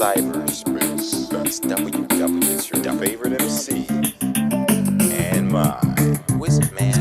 cyberspace. It's WW, it's your favorite MC. And mine. Wizard Man.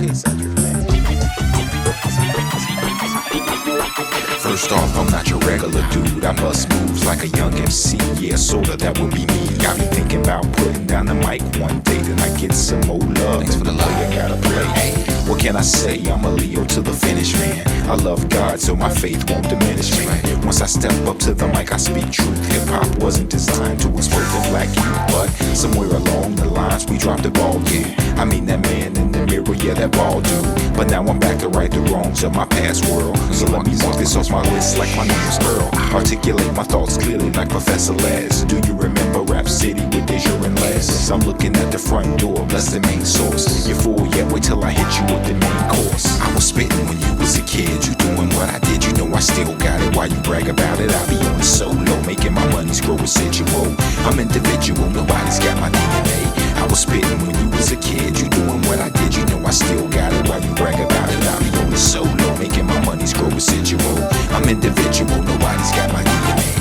First off, I'm not your regular dude. I bust moves like a young MC. Yeah, sorta, that would be me. Got me thinking about putting down the mic one day, then I get some more love. Thanks for the love, you gotta play. Hey, what can I say? I'm a Leo to the finish, man. I love God, so my faith won't diminish me. Once I step up to the mic, I speak truth. Hip-hop wasn't designed to exploit the black youth, but somewhere along the lines, we dropped the ball, yeah. I mean that man in the mirror, yeah, that ball dude. But now I'm back to right the wrongs of my past world. So let me walk this off my list like my name is Earl. Articulate my thoughts clearly like Professor Les. Do you remember Rap City with Deja and Les? I'm looking at the front door, bless the main source. You're full yet, wait till I hit you with the main course. I was spitting when you was a kid, you doing what I did, you know I still got it. Why you brag about it? I be on the solo, making my money grow residual. I'm individual, nobody's got my DNA. I was spitting when you was a kid, you doing what I did, you know I still got it. Why you brag about it? I be on the solo, making my money grow residual. I'm individual, nobody's got my DNA.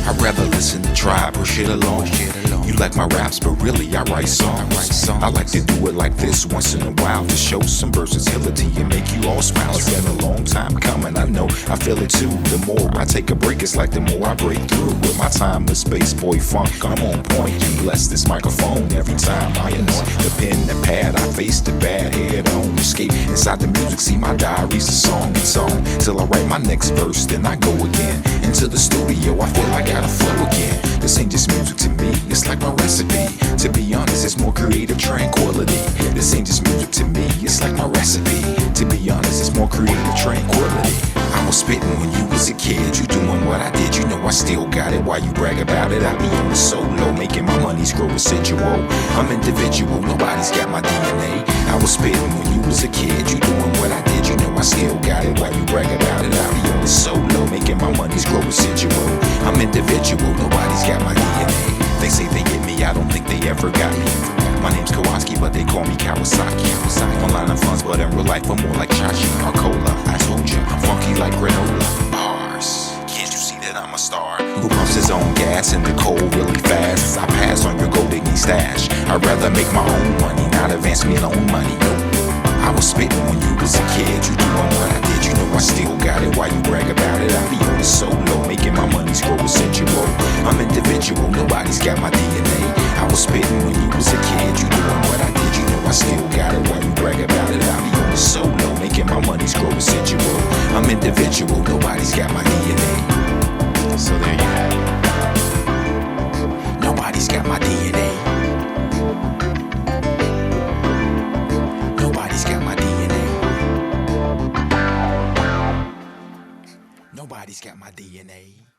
I'd rather listen to Tribe or shit alone. You like my raps, but really I write songs. I like to do it like this once in a while to show some versatility and make you all smile. It's been a long time coming, I know, I feel it too. The more I take a break, it's like the more I break through. With my time with Space Boy Funk, I'm on point and bless this microphone every time I anoint the pen, the pad. I face the bad head on, escape inside the music. See my diary's a song, it's on till I write my next verse, then I go again into the studio. I feel I gotta flow again. This ain't just music to me, it's like my recipe. To be honest, it's more creative tranquility. This ain't just music to me, it's like my recipe. To be honest, it's more creative tranquility. I was spitting when you was a kid, you doing what I did, you know I still got it. Why you brag about it? I be on the solo, making my money grow residual. I'm individual, nobody's got my DNA. I was spitting when you was a kid, you doing what I did, you know I still got it. Why you brag about it? I be on the solo, making my money grow residual. I'm individual, nobody's got my DNA. They say they get me, I don't think they ever got me. My name's Kowalski, but they call me Kawasaki. Online I'm funds, but in real life I'm more like Chachi or Cola. I told you, I'm funky like granola. Bars, can't you see that I'm a star? Who pumps his own gas in the cold really fast? I pass on your gold digging stash. I'd rather make my own money, not advance me loan money. Nope. I was spitting when you was a kid, you doing what I did, you know I still got it. Why you brag about it? I be on the solo, making my money grow residual. I'm individual, nobody's got my DNA. I was spitting when you was a kid, you doing what I did, you know I still got it. Why you brag about it? I be on the solo, making my money grow residual. I'm individual, nobody's got my DNA. So there you have it. Nobody's got my DNA. Nobody's got my DNA. Nobody's got my DNA.